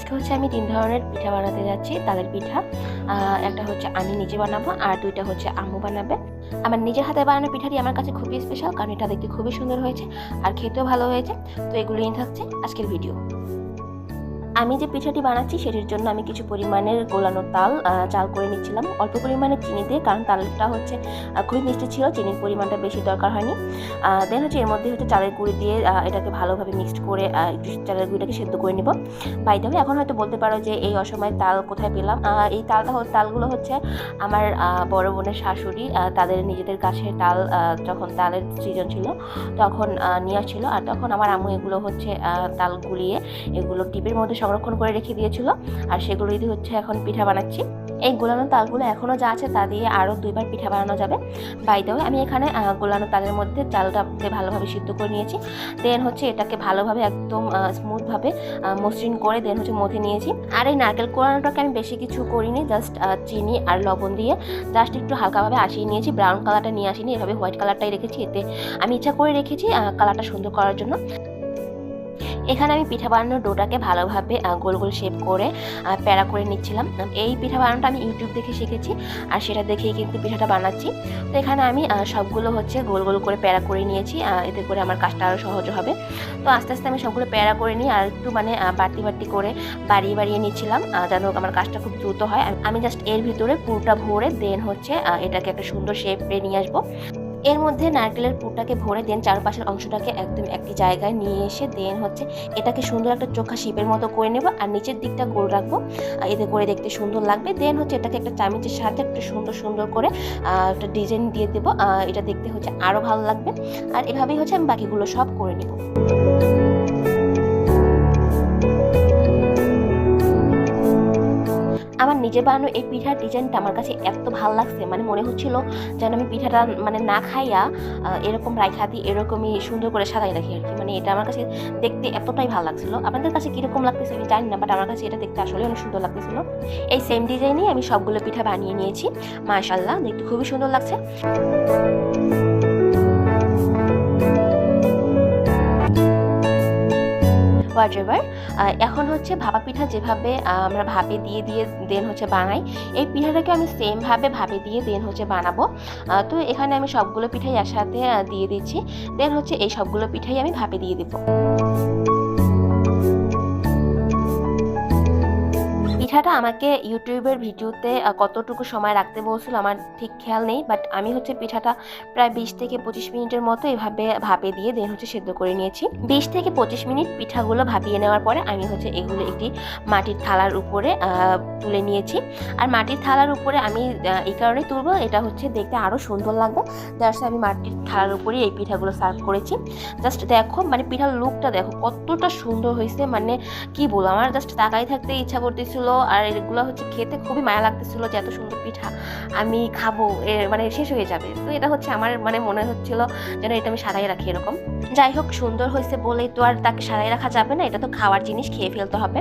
আজকে হচ্ছে আমি 3 ধরনের পিঠা বানাতে যাচ্ছি। তালের পিঠা একটা হচ্ছে আমি নিজে বানাবো, আর 2টা হচ্ছে আম্মু বানাবে। আমার নিজের হাতে বানানো পিঠাটি আমার কাছে খুবই স্পেশাল, কারণ এটা দেখতে খুবই সুন্দর হয়েছে আর খেতেও ভালো হয়েছে। তো এগুলোই থাকছে আজকের ভিডিও। আমি যে পিঠাটি বানাচ্ছি সেটির জন্য আমি কিছু পরিমাণের গোলানো চাল করে নিচ্ছিলাম অল্প পরিমাণে চিনি দিয়ে, কারণ তালটা হচ্ছে খুবই মিষ্টি ছিল, চিনির পরিমাণটা বেশি দরকার হয়নি। দেন হচ্ছে এর মধ্যে হচ্ছে চালের গুঁড়ি দিয়ে এটাকে ভালোভাবে মিক্সড করে একটু চালের গুঁড়িটাকে সেদ্ধ করে নিব। বাই দ্য ওয়ে, এখন হয়তো বলতে পারো যে এই অসময়ে তাল কোথায় পেলাম। এই তালগুলো হচ্ছে আমার বড় বোনের শাশুড়ি তাদের নিজেদের গাছের তাল, যখন তালের সিজন ছিল তখন নিয়ে আসছিল, আর তখন আমার আম্মু এগুলো হচ্ছে তাল গুলিয়ে এগুলো টিপের মধ্যে সংরক্ষণ করে রেখে দিয়েছিল, আর সেগুলো দিয়ে হচ্ছে এখন পিঠা বানাচ্ছি। এই গোলানো তালগুলো এখনও যা আছে তা দিয়ে আরও 2বার পিঠা বানানো যাবে। বাই দ্য ওয়ে, আমি এখানে গোলানো তালের মধ্যে চালটাকে ভালোভাবে সিদ্ধ করে নিয়েছি। দেন হচ্ছে এটাকে ভালোভাবে একদম স্মুথভাবে মসৃণ করে দেন হচ্ছে মথে নিয়েছি। আর এই নারকেল কোরানোটাকে আমি বেশি কিছু করিনি, জাস্ট চিনি আর লবণ দিয়ে জাস্ট একটু হালকাভাবে আসিয়ে নিয়েছি। ব্রাউন কালারটা নিয়ে আসিনি, এভাবে হোয়াইট কালারটাই রেখেছি। এতে আমি ইচ্ছা করে রেখেছি কালারটা সুন্দর করার জন্য। এখানে আমি পিঠা বানানোর ডোটাকে ভালোভাবে গোল গোল শেপ করে প্যারা করে নিচ্ছিলাম। এই পিঠা বানানোটা আমি ইউটিউব দেখে শিখেছি, আর সেটা দেখেই কিন্তু পিঠাটা বানাচ্ছি। তো এখানে আমি সবগুলো হচ্ছে গোল গোল করে প্যারা করে নিয়েছি, এতে করে আমার কাজটা আরও সহজ হবে। তো আস্তে আস্তে আমি সবগুলো প্যারা করে নিই, আর একটু মানে বাড়তি করে বাড়িয়ে নিচ্ছিলাম, যেন আমার কাজটা খুব দ্রুত হয়। আমি জাস্ট এর ভিতরে পুরোটা ভরে দেন হচ্ছে এটাকে একটা সুন্দর শেপে নিয়ে আসবো। এর মধ্যে নারকেলের পুরটাকে ভরে দেন চারপাশের অংশটাকে একদম একটি জায়গায় নিয়ে এসে দেন হচ্ছে এটাকে সুন্দর একটা চোখা শেপের মতো করে নেব, আর নিচের দিকটা গোল রাখবো, এতে করে দেখতে সুন্দর লাগবে। দেন হচ্ছে এটাকে একটা চামচের সাথে একটু সুন্দর করে একটা ডিজাইন দিয়ে দেবো, এটা দেখতে হচ্ছে আরও ভালো লাগবে। আর এভাবেই হচ্ছে আমি বাকিগুলো সব করে নেব। আমার নিজে বানানো এই পিঠার ডিজাইনটা আমার কাছে এত ভালো লাগছে, মানে মনে হচ্ছিল যেন আমি পিঠাটা মানে না খাইয়া এরকম রাইখা দিই, এরকমই সুন্দর করে সাজাই রাখি আর কি। মানে এটা আমার কাছে দেখতে এতটাই ভালো লাগছিল। আপনাদের কাছে কীরকম লাগতেছে আমি জানি না, বাট আমার কাছে এটা দেখতে আসলে অনেক সুন্দর লাগতেছিল। এই সেম ডিজাইনেই আমি সবগুলো পিঠা বানিয়ে নিয়েছি। মাশাআল্লাহ, দেখতে খুবই সুন্দর লাগছে। হোয়াটএভার, এখন হচ্ছে ভাপা পিঠা যেভাবে আমরা ভাপে দিয়ে দেন হচ্ছে বানাই, এই পিঠাটাকে আমি সেমভাবে ভাপে দিয়ে দেন হচ্ছে বানাবো। তো এখানে আমি সবগুলো পিঠাই একসাথে দিয়ে দিচ্ছি। দেন হচ্ছে এই সবগুলো পিঠাই আমি ভাপে দিয়ে দেবো। পিঠাটা আমাকে ইউটিউবের ভিডিওতে কতটুকু সময় রাখতে বলছিল আমার ঠিক খেয়াল নেই, বাট আমি হচ্ছে পিঠাটা প্রায় 20 থেকে 25 মিনিটের মতো এভাবে ভাপে দিয়ে দেন হচ্ছে সেদ্ধ করে নিয়েছি। 20 থেকে 25 মিনিট পিঠাগুলো ভাপিয়ে নেওয়ার পরে আমি হচ্ছে এগুলো একটি মাটির থালার উপরে তুলে নিয়েছি। আর মাটির থালার উপরে আমি এই কারণেই তুলবো, এটা হচ্ছে দেখতে আরও সুন্দর লাগবে। যার সাথে আমি মাটির থালার উপরেই এই পিঠাগুলো সার্ভ করেছি। জাস্ট দেখো, মানে পিঠার লুকটা দেখো কতটা সুন্দর হয়েছে, মানে কি বলবো, আমার জাস্ট তাকাই থাকতে ইচ্ছা করতেছিল। আর এগুলো হচ্ছে খেতে খুবই মায়া লাগতেছিল যে এত সুন্দর পিঠা আমি খাবো, মানে শেষ হয়ে যাবে। তো এটা হচ্ছে আমার মানে মনে হচ্ছিল যেন এটা আমি সারাই রাখি এরকম। যাই হোক, সুন্দর হয়েছে বলেই তো আর তাকে সারাই রাখা যাবে না, এটা তো খাওয়ার জিনিস, খেয়ে ফেলতে হবে।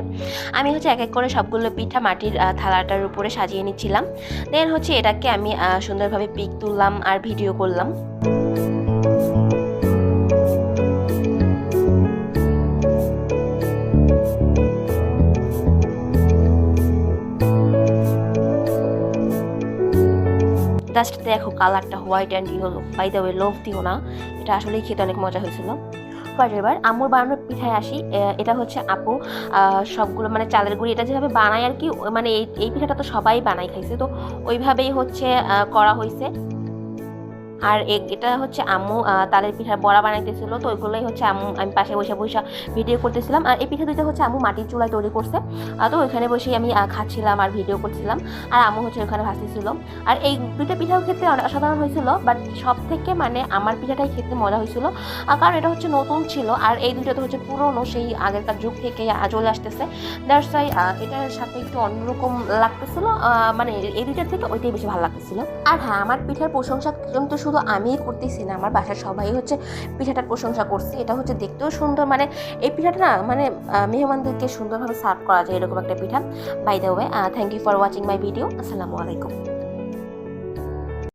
আমি হচ্ছে এক এক করে সবগুলো পিঠা মাটির থালাটার উপরে সাজিয়ে নিচ্ছিলাম। দেন হচ্ছে এটাকে আমি সুন্দরভাবে পিক তুললাম আর ভিডিও করলাম। জাস্ট দেখো কালারটা white and yellow. By the way, লোভ দিও না, এটা আসলেই খেতে অনেক মজা হয়েছিল। এবার আম্মুর বানানোর পিঠায় আসি। এটা হচ্ছে আপু সবগুলো মানে চালের গুঁড়ি এটা যেভাবে বানায় আর কি, মানে এই পিঠাটা তো সবাই বানাই খাইছে, তো ওইভাবেই হচ্ছে করা হয়েছে। আর এটা হচ্ছে আম্মু তালের পিঠার বড়া বানাইতেছিল, তো ওইগুলোই হচ্ছে আমি পাশে বসে ভিডিও করতেছিলাম। আর এই পিঠা দুইটা হচ্ছে আম্মু মাটির চুলায় তৈরি করছে, তো ওইখানে বসেই আমি খাচ্ছিলাম আর ভিডিও করছিলাম, আর আম্মু হচ্ছে ওখানে ভাজতেছিল। আর এই দুইটা পিঠাও খেতে অনেক অসাধারণ হয়েছিল, বাট সব থেকে মানে আমার পিঠাটাই খেতে মজা হয়েছিল, কারণ এটা হচ্ছে নতুন ছিল। আর এই দুইটা তো হচ্ছে পুরনো, সেই আগেরকার যুগ থেকে চলে আসতেছে। দ্যাটস ওয়াই এটার সাথে একটু অন্যরকম লাগতেছিল, মানে এই দুইটার থেকে ওইটাই বেশি ভালো লাগতেছিল। আর হ্যাঁ, আমার পিঠার প্রশংসা কিন্তু শুধু আমিই করতেছি না, আমার বাসার সবাই হচ্ছে পিঠাটার প্রশংসা করছে। এটা হচ্ছে দেখতেও সুন্দর, মানে এই পিঠাটা না মানে মেহমানদেরকে সুন্দরভাবে সার্ভ করা যায় এরকম একটা পিঠা। By the way, thank you for watching my video. আসসালামু আলাইকুম।